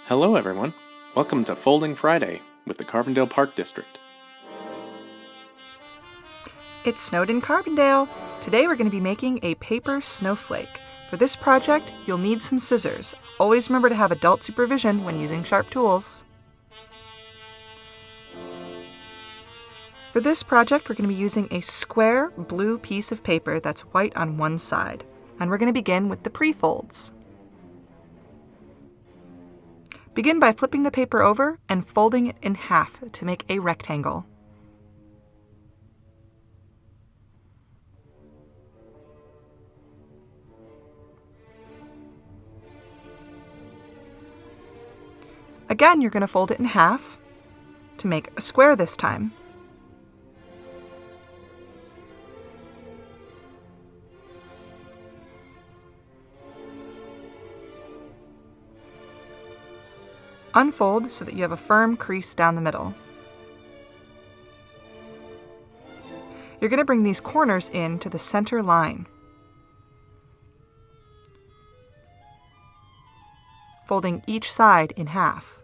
Hello everyone, welcome to Folding Friday with the Carbondale Park District. It snowed in Carbondale. Today we're going to be making a paper snowflake. For this project, you'll need some scissors. Always remember to have adult supervision when using sharp tools. For this project, we're going to be using a square blue piece of paper that's white on one side. And we're going to begin with the pre-folds. Begin by flipping the paper over and folding it in half to make a rectangle. Again, you're going to fold it in half to make a square this time. Unfold so that you have a firm crease down the middle. You're going to bring these corners in to the center line. Folding each side in half.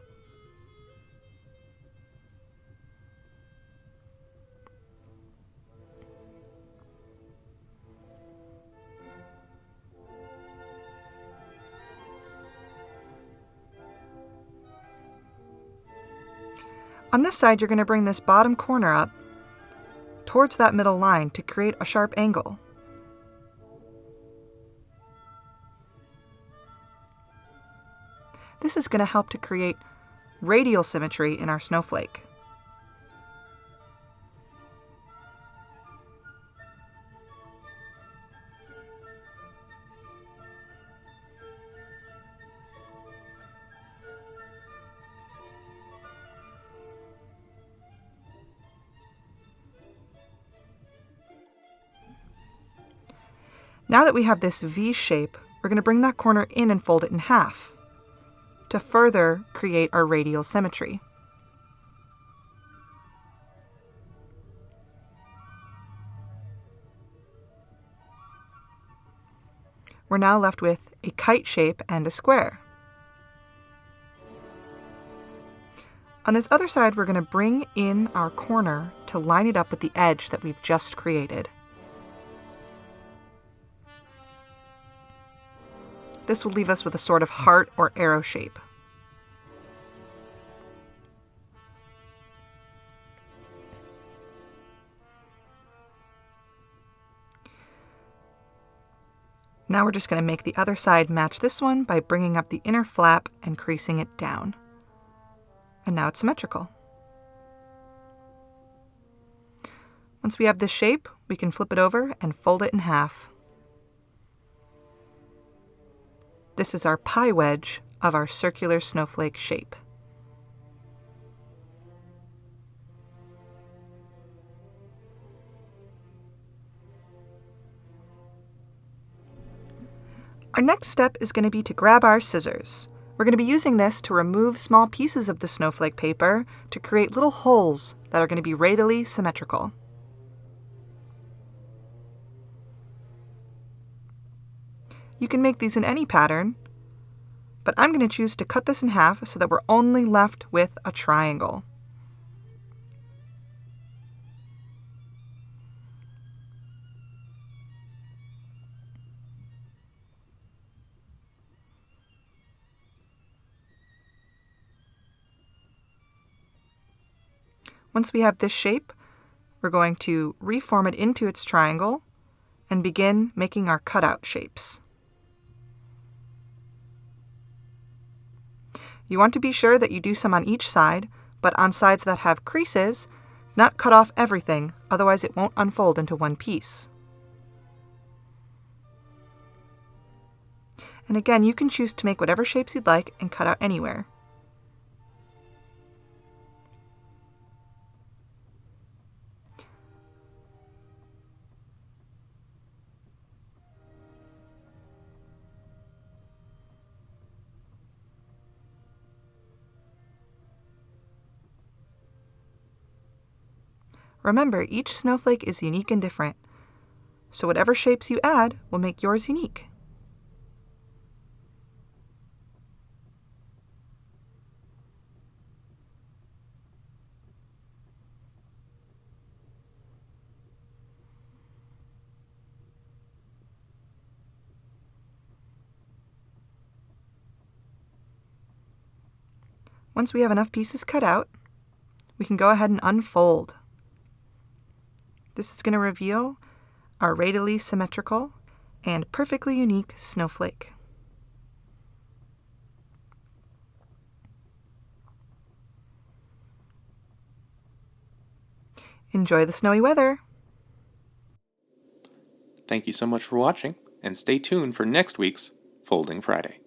On this side, you're going to bring this bottom corner up towards that middle line to create a sharp angle. This is going to help to create radial symmetry in our snowflake. Now that we have this V shape, we're going to bring that corner in and fold it in half to further create our radial symmetry. We're now left with a kite shape and a square. On this other side, we're going to bring in our corner to line it up with the edge that we've just created. This will leave us with a sort of heart or arrow shape. Now we're just going to make the other side match this one by bringing up the inner flap and creasing it down. And now it's symmetrical. Once we have this shape, we can flip it over and fold it in half. This is our pie wedge of our circular snowflake shape. Our next step is going to be to grab our scissors. We're going to be using this to remove small pieces of the snowflake paper to create little holes that are going to be radially symmetrical. You can make these in any pattern, but I'm going to choose to cut this in half so that we're only left with a triangle. Once we have this shape, we're going to reform it into its triangle and begin making our cutout shapes. You want to be sure that you do some on each side, but on sides that have creases, not cut off everything, otherwise it won't unfold into one piece. And again, you can choose to make whatever shapes you'd like and cut out anywhere. Remember, each snowflake is unique and different, so whatever shapes you add will make yours unique. Once we have enough pieces cut out, we can go ahead and unfold. This is going to reveal our radially symmetrical and perfectly unique snowflake. Enjoy the snowy weather! Thank you so much for watching, and stay tuned for next week's Folding Friday.